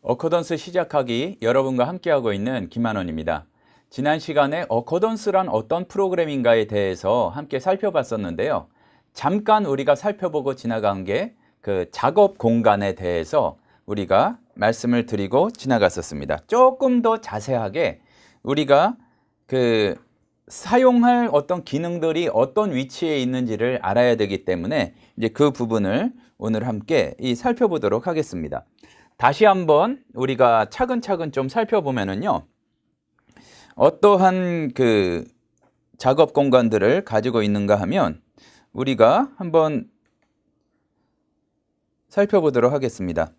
어코던스 시작하기 여러분과 함께하고 있는 김한원입니다. 지난 시간에 어코던스란 어떤 프로그램인가에 대해서 함께 살펴봤었는데요. 잠깐 우리가 살펴보고 지나간 게 그 작업 공간에 대해서 우리가 말씀을 드리고 지나갔었습니다. 조금 더 자세하게 우리가 그 사용할 어떤 기능들이 어떤 위치에 있는지를 알아야 되기 때문에 이제 그 부분을 오늘 함께 살펴보도록 하겠습니다. 다시 한번 우리가 차근차근 좀 살펴보면은요. 어떠한 그 작업 공간들을 가지고 있는가 하면 우리가 한번 살펴보도록 하겠습니다.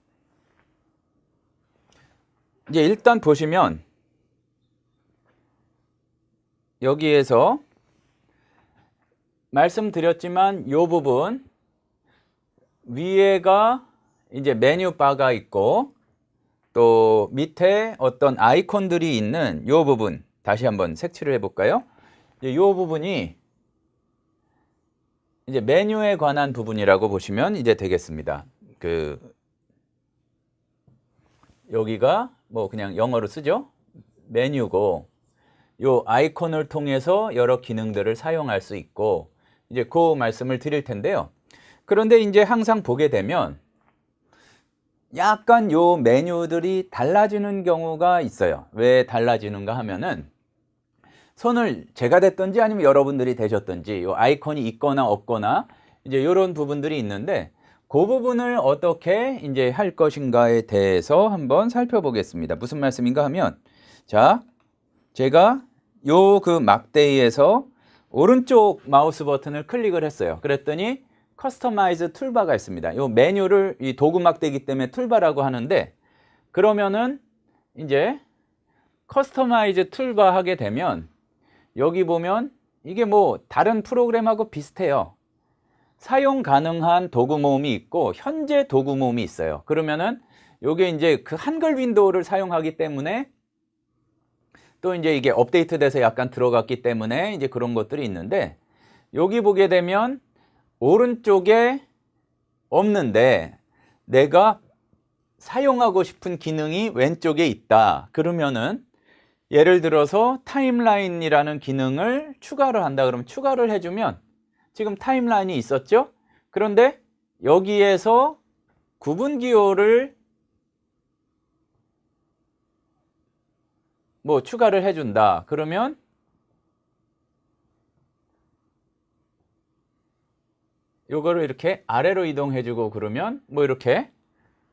이제 일단 보시면 여기에서 말씀드렸지만 이 부분 위에가 이제 메뉴바가 있고 또 밑에 어떤 아이콘들이 있는 이 부분 다시 한번 색칠을 해볼까요? 이 부분이 이제 메뉴에 관한 부분이라고 보시면 이제 되겠습니다. 여기가 뭐 그냥 영어로 쓰죠? 메뉴고 요 아이콘을 통해서 여러 기능들을 사용할 수 있고 이제 그 말씀을 드릴 텐데요. 그런데 이제 항상 보게 되면 약간 요 메뉴들이 달라지는 경우가 있어요. 왜 달라지는가 하면은 손을 제가 됐든지 아니면 여러분들이 되셨든지 요 아이콘이 있거나 없거나 이제 요런 부분들이 있는데 그 부분을 어떻게 이제 할 것인가에 대해서 한번 살펴보겠습니다. 무슨 말씀인가 하면 자, 제가 요 그 막대기에서 오른쪽 마우스 버튼을 클릭을 했어요. 그랬더니 커스터마이즈 툴바가 있습니다. 요 메뉴를 이 도구 막대기 때문에 툴바라고 하는데 그러면은 이제 커스터마이즈 툴바 하게 되면 여기 보면 이게 뭐 다른 프로그램하고 비슷해요. 사용 가능한 도구 모음이 있고 현재 도구 모음이 있어요. 그러면은 요게 이제 그 한글 윈도우를 사용하기 때문에 또 이제 이게 업데이트 돼서 약간 들어갔기 때문에 이제 그런 것들이 있는데 여기 보게 되면 오른쪽에 없는데 내가 사용하고 싶은 기능이 왼쪽에 있다. 그러면은 예를 들어서 타임라인이라는 기능을 추가를 한다. 그러면 추가를 해주면 지금 타임라인이 있었죠? 그런데 여기에서 구분 기호를 뭐 추가를 해준다. 그러면 요거를 이렇게 아래로 이동해주고 그러면 뭐 이렇게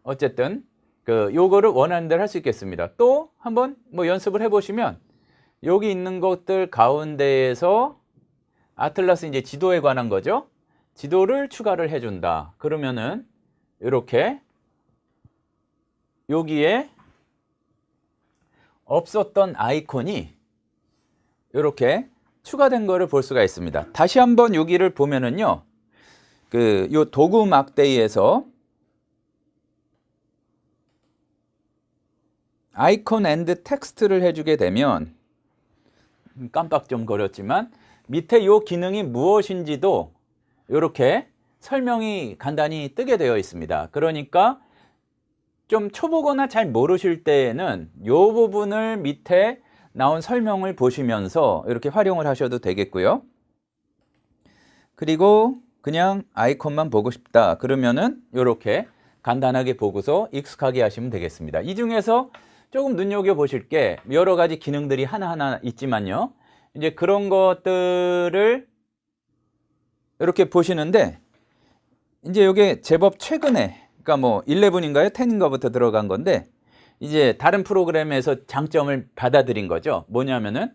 어쨌든 요거를 원하는 대로 할 수 있겠습니다. 또 한번 뭐 연습을 해보시면 여기 있는 것들 가운데에서 아틀라스 이제 지도에 관한 거죠. 지도를 추가를 해준다. 그러면은 이렇게 여기에 없었던 아이콘이 이렇게 추가된 거를 볼 수가 있습니다. 다시 한번 여기를 보면은요. 요 도구 막대기에서 아이콘 앤드 텍스트를 해주게 되면 깜빡 좀 거렸지만 밑에 요 기능이 무엇인지도 이렇게 설명이 간단히 뜨게 되어 있습니다. 그러니까 좀 초보거나 잘 모르실 때에는 요 부분을 밑에 나온 설명을 보시면서 이렇게 활용을 하셔도 되겠고요. 그리고 그냥 아이콘만 보고 싶다. 그러면은 이렇게 간단하게 보고서 익숙하게 하시면 되겠습니다. 이 중에서 조금 눈여겨보실 게 여러 가지 기능들이 하나하나 있지만요. 이제 그런 것들을 이렇게 보시는데 이제 이게 제법 최근에 그러니까 뭐 11인가요? 10인가부터 들어간 건데 이제 다른 프로그램에서 장점을 받아들인 거죠. 뭐냐면은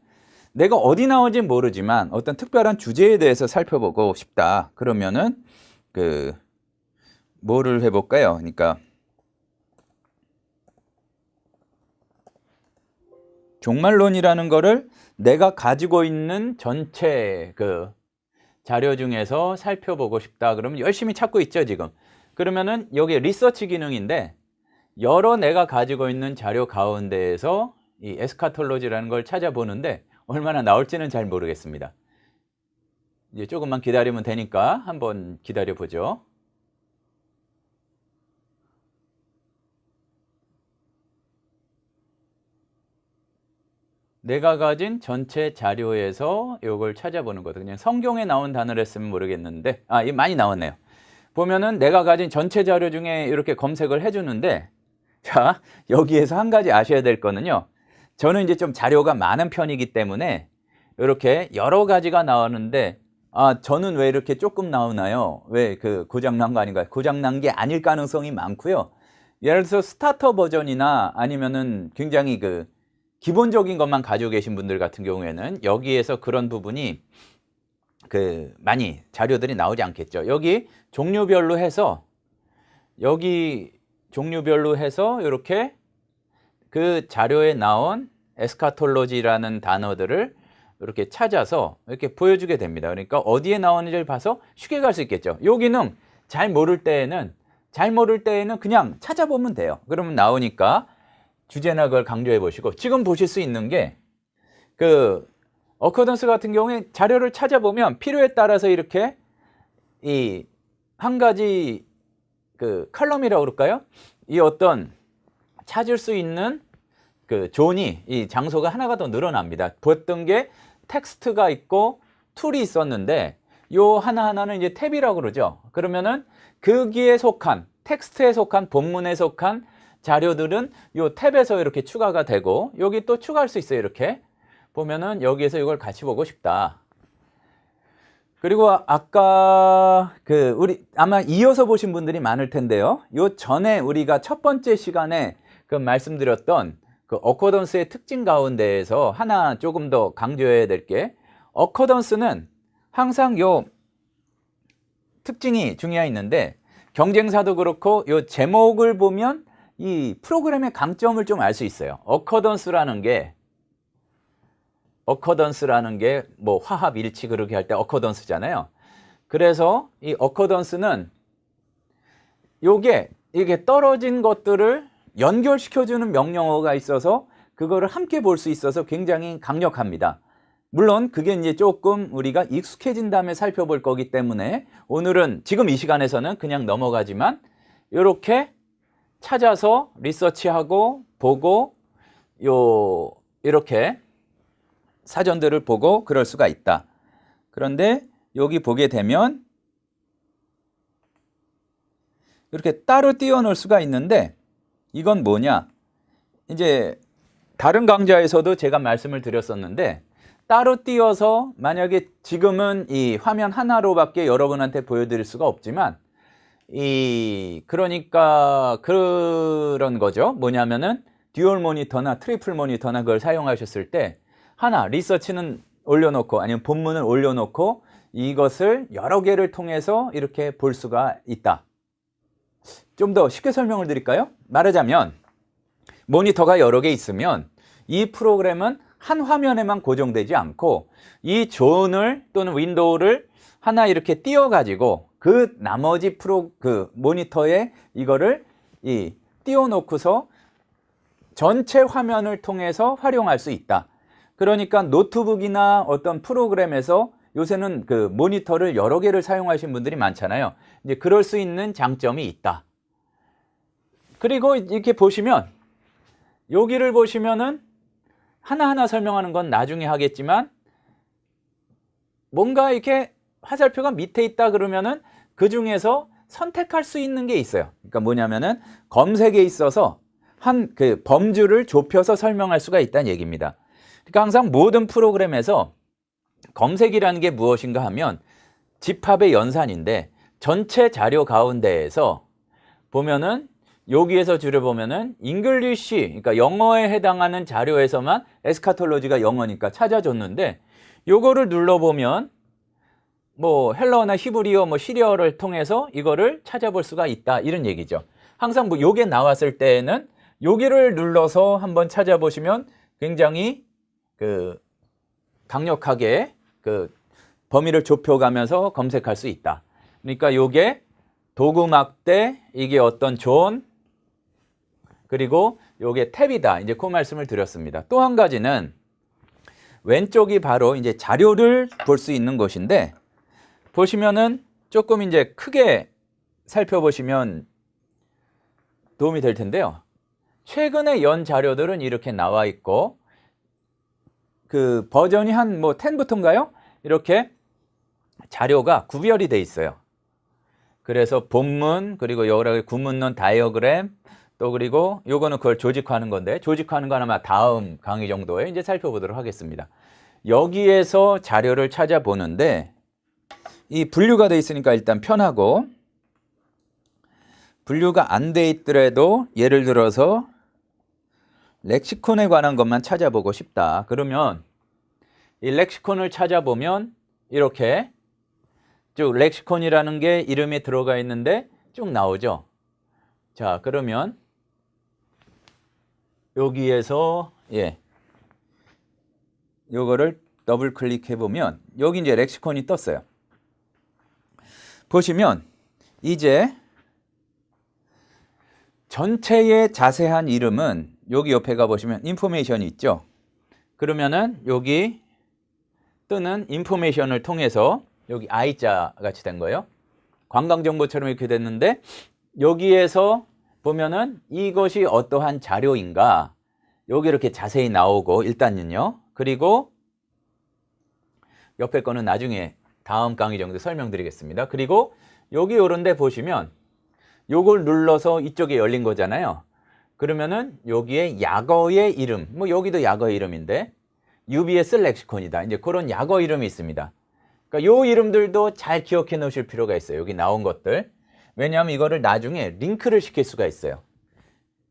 내가 어디 나오는지 모르지만 어떤 특별한 주제에 대해서 살펴보고 싶다. 그러면은 뭐를 해볼까요? 그러니까 종말론이라는 거를 내가 가지고 있는 전체 자료 중에서 살펴보고 싶다. 그러면 열심히 찾고 있죠, 지금. 그러면은 여기 리서치 기능인데 여러 내가 가지고 있는 자료 가운데에서 이 에스카톨로지라는 걸 찾아보는데 얼마나 나올지는 잘 모르겠습니다. 이제 조금만 기다리면 되니까 한번 기다려 보죠. 내가 가진 전체 자료에서 이걸 찾아보는 거죠. 그냥 성경에 나온 단어를 했으면 모르겠는데, 이 많이 나왔네요. 보면은 내가 가진 전체 자료 중에 이렇게 검색을 해주는데, 자, 여기에서 한 가지 아셔야 될 거는요. 저는 이제 좀 자료가 많은 편이기 때문에 이렇게 여러 가지가 나오는데, 저는 왜 이렇게 조금 나오나요? 왜 그 고장난 거 아닌가요? 고장난 게 아닐 가능성이 많고요. 예를 들어서 스타터 버전이나 아니면은 굉장히 그 기본적인 것만 가지고 계신 분들 같은 경우에는 여기에서 그런 부분이 그 많이 자료들이 나오지 않겠죠. 여기 종류별로 해서 이렇게 그 자료에 나온 에스카톨로지라는 단어들을 이렇게 찾아서 이렇게 보여주게 됩니다. 그러니까 어디에 나오는지를 봐서 쉽게 갈 수 있겠죠. 요 기능 잘 모를 때에는 그냥 찾아보면 돼요. 그러면 나오니까 주제나 그걸 강조해 보시고, 지금 보실 수 있는 게 그 어커던스 같은 경우에 자료를 찾아보면 필요에 따라서 이렇게 이 한 가지 그 컬럼이라고 그럴까요? 이 어떤 찾을 수 있는 그 존이, 이 장소가 하나가 더 늘어납니다. 보였던 게 텍스트가 있고 툴이 있었는데 요 하나하나는 이제 탭이라고 그러죠. 그러면은 거기에 속한, 텍스트에 속한, 본문에 속한 자료들은 요 탭에서 이렇게 추가가 되고, 여기 또 추가할 수 있어요. 이렇게 보면은 여기에서 이걸 같이 보고 싶다. 그리고 아까 우리 아마 이어서 보신 분들이 많을 텐데요. 요 전에 우리가 첫 번째 시간에 그 말씀드렸던 그 어커던스의 특징 가운데에서 하나 조금 더 강조해야 될 게, 어커던스는 항상 요 특징이 중요해 있는데, 경쟁사도 그렇고 요 제목을 보면 이 프로그램의 강점을 좀 알 수 있어요. 어커던스라는 게 뭐 화합, 일치 그렇게 할 때 어커던스잖아요. 그래서 이 어커던스는 이게 떨어진 것들을 연결시켜주는 명령어가 있어서 그거를 함께 볼 수 있어서 굉장히 강력합니다. 물론 그게 이제 조금 우리가 익숙해진 다음에 살펴볼 거기 때문에 오늘은 지금 이 시간에서는 그냥 넘어가지만, 이렇게 찾아서 리서치하고 보고 이렇게 사전들을 보고 그럴 수가 있다. 그런데 여기 보게 되면 이렇게 따로 띄워 놓을 수가 있는데, 이건 뭐냐? 이제 다른 강좌에서도 제가 말씀을 드렸었는데, 따로 띄워서 만약에 지금은 이 화면 하나로밖에 여러분한테 보여드릴 수가 없지만, 그러니까 그런 거죠. 뭐냐면은 듀얼 모니터나 트리플 모니터나 그걸 사용하셨을 때 하나 리서치는 올려놓고 아니면 본문을 올려놓고 이것을 여러 개를 통해서 이렇게 볼 수가 있다. 좀 더 쉽게 설명을 드릴까요? 말하자면 모니터가 여러 개 있으면 이 프로그램은 한 화면에만 고정되지 않고 이 존을 또는 윈도우를 하나 이렇게 띄워가지고 그 나머지 모니터에 이거를 띄워놓고서 전체 화면을 통해서 활용할 수 있다. 그러니까 노트북이나 어떤 프로그램에서 요새는 그 모니터를 여러 개를 사용하시는 분들이 많잖아요. 이제 그럴 수 있는 장점이 있다. 그리고 이렇게 보시면, 여기를 보시면은 하나하나 설명하는 건 나중에 하겠지만, 뭔가 이렇게 화살표가 밑에 있다 그러면은 그 중에서 선택할 수 있는 게 있어요. 그러니까 뭐냐면은 검색에 있어서 그 범주를 좁혀서 설명할 수가 있다는 얘기입니다. 그러니까 항상 모든 프로그램에서 검색이라는 게 무엇인가 하면 집합의 연산인데, 전체 자료 가운데에서 보면은 여기에서 줄여보면은 잉글리시, 그러니까 영어에 해당하는 자료에서만 에스카톨로지가 영어니까 찾아줬는데, 요거를 눌러보면 뭐 헬러나 히브리어, 뭐 시리어를 통해서 이거를 찾아볼 수가 있다, 이런 얘기죠. 항상 뭐 요게 나왔을 때에는 여기를 눌러서 한번 찾아보시면 굉장히 강력하게 범위를 좁혀가면서 검색할 수 있다. 그러니까 요게 도구막대, 이게 어떤 존, 그리고 요게 탭이다. 이제 그 말씀을 드렸습니다. 또 한 가지는 왼쪽이 바로 이제 자료를 볼 수 있는 곳인데, 보시면은 조금 이제 크게 살펴보시면 도움이 될 텐데요. 최근에 연 자료들은 이렇게 나와 있고, 그 버전이 한 뭐 10부터인가요? 이렇게 자료가 구별이 돼 있어요. 그래서 본문, 그리고 여러 가지 구문론 다이어그램, 또 그리고 요거는 그걸 조직화하는 건데, 조직화하는 건 아마 다음 강의 정도에 이제 살펴보도록 하겠습니다. 여기에서 자료를 찾아보는데, 이 분류가 돼 있으니까 일단 편하고, 분류가 안 돼 있더라도 예를 들어서 렉시콘에 관한 것만 찾아보고 싶다. 그러면 이 렉시콘을 찾아보면 이렇게 쭉 렉시콘이라는 게 이름이 들어가 있는데 쭉 나오죠. 자, 그러면 여기에서 요거를 더블 클릭해 보면 여기 이제 렉시콘이 떴어요. 보시면 이제 전체의 자세한 이름은 여기 옆에 가보시면 인포메이션이 있죠. 그러면은 여기 뜨는 인포메이션을 통해서 여기 I자 같이 된 거예요. 관광정보처럼 이렇게 됐는데 여기에서 보면은 이것이 어떠한 자료인가 여기 이렇게 자세히 나오고 일단은요. 그리고 옆에 거는 나중에 다음 강의 정도 설명드리겠습니다. 그리고 여기 요런 데 보시면 요걸 눌러서 이쪽에 열린 거잖아요. 그러면은 여기에 약어의 이름, 뭐 여기도 약어의 이름인데 UBS 렉시콘이다. 이제 그런 약어 이름이 있습니다. 그러니까 요 이름들도 잘 기억해 놓으실 필요가 있어요. 여기 나온 것들. 왜냐하면 이거를 나중에 링크를 시킬 수가 있어요.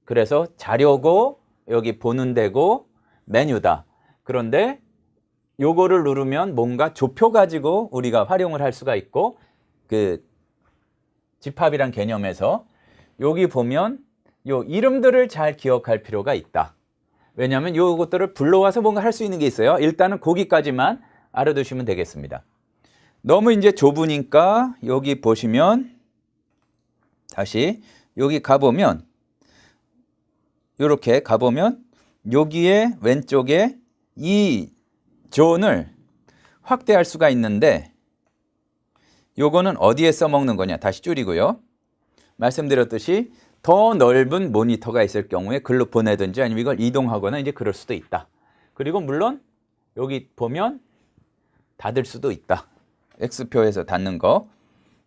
그래서 자료고 여기 보는 데고 메뉴다. 그런데 요거를 누르면 뭔가 좁혀 가지고 우리가 활용을 할 수가 있고 그 집합이란 개념에서 여기 보면 요 이름들을 잘 기억할 필요가 있다. 왜냐하면 요것들을 불러와서 뭔가 할 수 있는 게 있어요. 일단은 거기까지만 알아두시면 되겠습니다. 너무 이제 좁으니까 여기 보시면 다시 여기 가보면 이렇게 가보면 여기에 왼쪽에 이 존을 확대할 수가 있는데 요거는 어디에 써먹는 거냐 다시 줄이고요. 말씀드렸듯이 더 넓은 모니터가 있을 경우에 글로 보내든지 아니면 이걸 이동하거나 이제 그럴 수도 있다. 그리고 물론 여기 보면 닫을 수도 있다. X표에서 닫는 거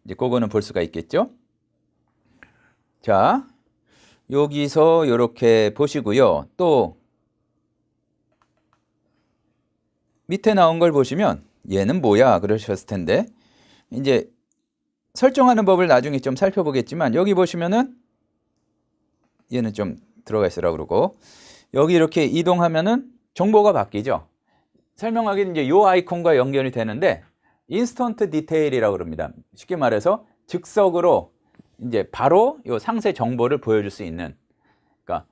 이제 그거는 볼 수가 있겠죠. 자, 여기서 이렇게 보시고요. 또 밑에 나온 걸 보시면 얘는 뭐야 그러셨을 텐데 이제 설정하는 법을 나중에 좀 살펴보겠지만 여기 보시면은 얘는 좀 들어가 있으라고 그러고 여기 이렇게 이동하면은 정보가 바뀌죠. 설명하기는 이제 요 아이콘과 연결이 되는데 인스턴트 디테일이라고 그럽니다. 쉽게 말해서 즉석으로 이제 바로 요 상세 정보를 보여줄 수 있는 그러니까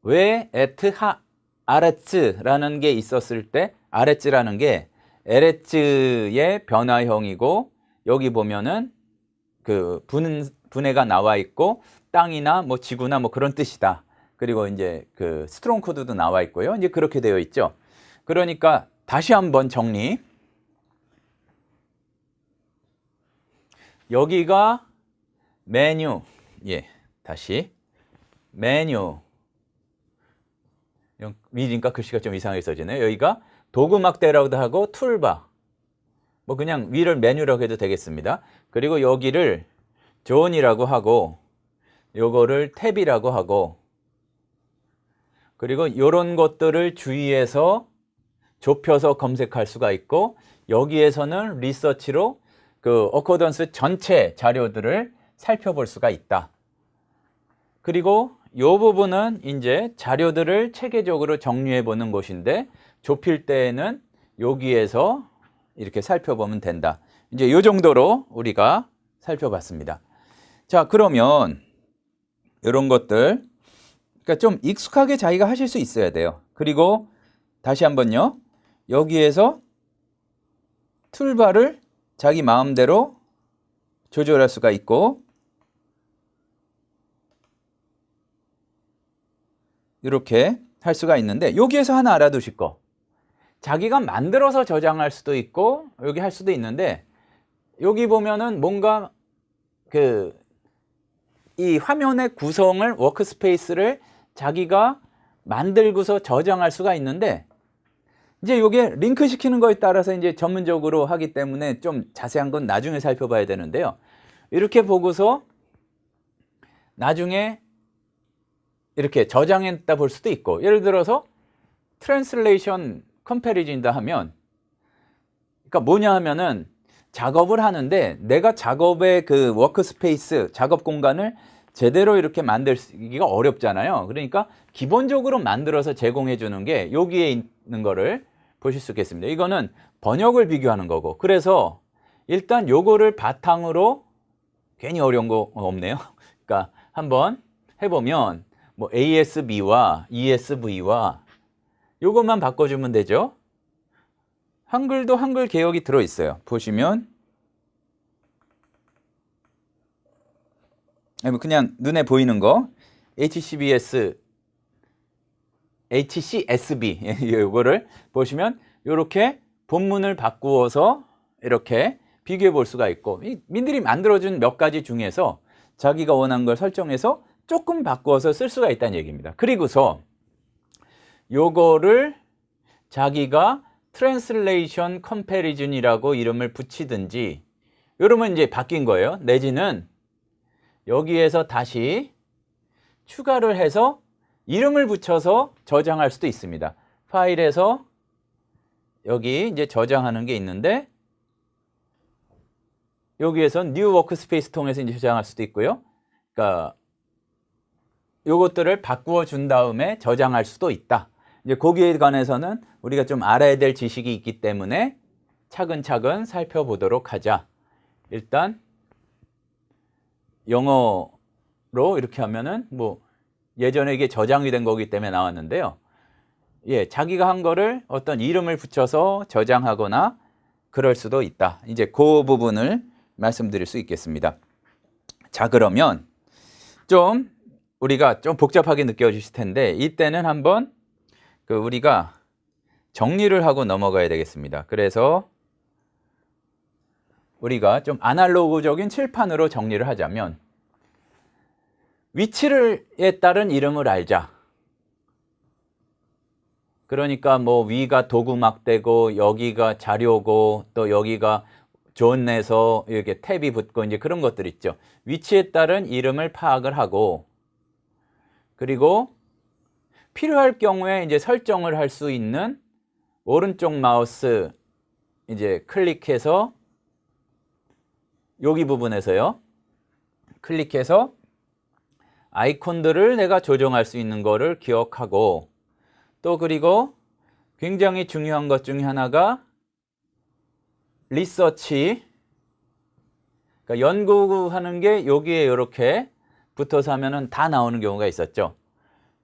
왜 에트하 아레츠라는 게 있었을 때 아레츠라는 게 에레츠의 변화형이고 여기 보면은 그 분해가 나와 있고 땅이나 뭐 지구나 뭐 그런 뜻이다. 그리고 이제 그 스트롱 코드도 나와 있고요. 이제 그렇게 되어 있죠. 그러니까 다시 한번 정리. 여기가 메뉴. 다시 메뉴. 위니까 글씨가 좀 이상하게 써지네요. 여기가 도구 막대라고도 하고 툴바. 뭐 그냥 위를 메뉴라고 해도 되겠습니다. 그리고 여기를 존이라고 하고 요거를 탭이라고 하고 그리고 요런 것들을 주의해서 좁혀서 검색할 수가 있고 여기에서는 리서치로 그 어코던스 전체 자료들을 살펴볼 수가 있다. 그리고 요 부분은 이제 자료들을 체계적으로 정리해 보는 곳인데 좁힐 때에는 여기에서 이렇게 살펴보면 된다. 이제 요 정도로 우리가 살펴봤습니다. 자, 그러면 이런 것들 그러니까 좀 익숙하게 자기가 하실 수 있어야 돼요. 그리고 다시 한번요. 여기에서 툴바를 자기 마음대로 조절할 수가 있고 이렇게 할 수가 있는데 여기에서 하나 알아두실 거. 자기가 만들어서 저장할 수도 있고 여기 할 수도 있는데 여기 보면은 뭔가 이 화면의 구성을 워크스페이스를 자기가 만들고서 저장할 수가 있는데 이제 요게 링크 시키는 거에 따라서 이제 전문적으로 하기 때문에 좀 자세한 건 나중에 살펴봐야 되는데요. 이렇게 보고서 나중에 이렇게 저장했다 볼 수도 있고, 예를 들어서 트랜슬레이션 컴패리즌이다 하면, 그러니까 뭐냐 하면은 작업을 하는데 내가 작업의 그 워크스페이스, 작업 공간을 제대로 이렇게 만들기가 어렵잖아요. 그러니까 기본적으로 만들어서 제공해 주는 게 여기에 있는 거를 보실 수 있겠습니다. 이거는 번역을 비교하는 거고, 그래서 일단 요거를 바탕으로, 괜히 어려운 거 없네요. 그러니까 한번 해보면 뭐 ASB와 ESV와 요것만 바꿔주면 되죠. 한글도 한글 개혁이 들어있어요. 보시면 그냥 눈에 보이는 거 HCSB 요거를 보시면 이렇게 본문을 바꾸어서 이렇게 비교해 볼 수가 있고, 민들이 만들어준 몇 가지 중에서 자기가 원하는 걸 설정해서 조금 바꾸어서 쓸 수가 있다는 얘기입니다. 그리고서 요거를 자기가 트랜슬레이션 컴패리즌이라고 이름을 붙이든지, 이러면 이제 바뀐 거예요. 내지는 여기에서 다시 추가를 해서 이름을 붙여서 저장할 수도 있습니다. 파일에서 여기 이제 저장하는 게 있는데, 여기에서 뉴 워크스페이스 통해서 이제 저장할 수도 있고요. 그러니까 요것들을 바꾸어 준 다음에 저장할 수도 있다. 이제 거기에 관해서는 우리가 좀 알아야 될 지식이 있기 때문에 차근차근 살펴보도록 하자. 일단 영어로 이렇게 하면은 뭐 예전에 이게 저장이 된 거기 때문에 나왔는데요. 예, 자기가 한 거를 어떤 이름을 붙여서 저장하거나 그럴 수도 있다. 이제 그 부분을 말씀드릴 수 있겠습니다. 자, 그러면 좀 우리가 좀 복잡하게 느껴지실 텐데, 이때는 한번 우리가 정리를 하고 넘어가야 되겠습니다. 그래서 우리가 좀 아날로그적인 칠판으로 정리를 하자면, 위치에 따른 이름을 알자. 그러니까 뭐 위가 도구막대고 여기가 자료고 또 여기가 존에서 이렇게 탭이 붙고 이제 그런 것들 있죠. 위치에 따른 이름을 파악을 하고, 그리고 필요할 경우에 이제 설정을 할 수 있는 오른쪽 마우스 이제 클릭해서 여기 부분에서요. 클릭해서 아이콘들을 내가 조정할 수 있는 거를 기억하고, 또 그리고 굉장히 중요한 것 중에 하나가 리서치, 그러니까 연구하는 게 여기에 이렇게 붙어서 하면은 다 나오는 경우가 있었죠.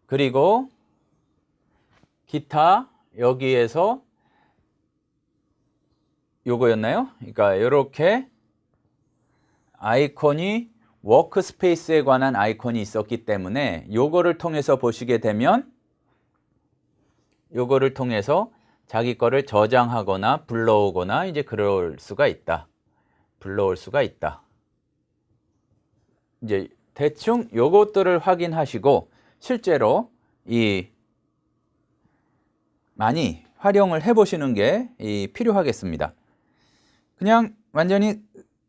그리고 기타 여기에서 요거였나요? 그러니까 이렇게 아이콘이 워크스페이스에 관한 아이콘이 있었기 때문에 요거를 통해서 보시게 되면 요거를 통해서 자기 거를 저장하거나 불러오거나 이제 그럴 수가 있다. 불러올 수가 있다. 이제 대충 요것들을 확인하시고 실제로 많이 활용을 해 보시는 게 필요하겠습니다. 그냥 완전히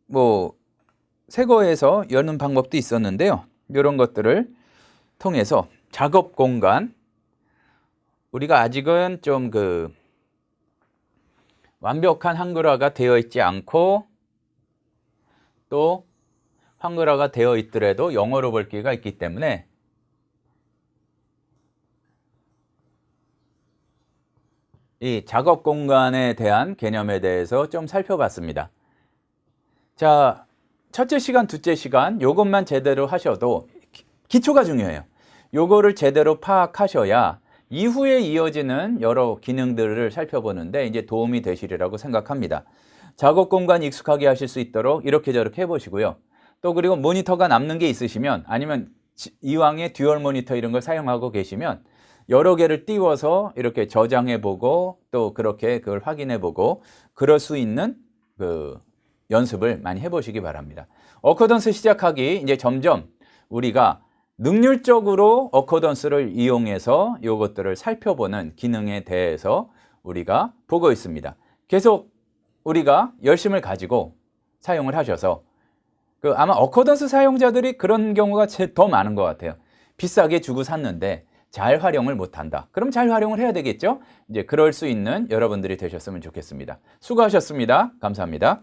뭐 새거에서 여는 방법도 있었는데요. 이런 것들을 통해서 작업 공간, 우리가 아직은 좀 완벽한 한글화가 되어 있지 않고, 또 한글화가 되어 있더라도 영어로 볼 기회가 있기 때문에 이 작업 공간에 대한 개념에 대해서 좀 살펴봤습니다. 자, 첫째 시간, 둘째 시간 요것만 제대로 하셔도, 기초가 중요해요. 요거를 제대로 파악하셔야 이후에 이어지는 여러 기능들을 살펴보는데 이제 도움이 되시리라고 생각합니다. 작업 공간 익숙하게 하실 수 있도록 이렇게 저렇게 해보시고요. 또 그리고 모니터가 남는 게 있으시면, 아니면 이왕에 듀얼 모니터 이런 걸 사용하고 계시면 여러 개를 띄워서 이렇게 저장해보고 또 그렇게 그걸 확인해보고 그럴 수 있는 연습을 많이 해보시기 바랍니다. 어코던스 시작하기, 이제 점점 우리가 능률적으로 어코던스를 이용해서 이것들을 살펴보는 기능에 대해서 우리가 보고 있습니다. 계속 우리가 열심을 가지고 사용을 하셔서 아마 어코던스 사용자들이 그런 경우가 더 많은 것 같아요. 비싸게 주고 샀는데 잘 활용을 못한다. 그럼 잘 활용을 해야 되겠죠? 이제 그럴 수 있는 여러분들이 되셨으면 좋겠습니다. 수고하셨습니다. 감사합니다.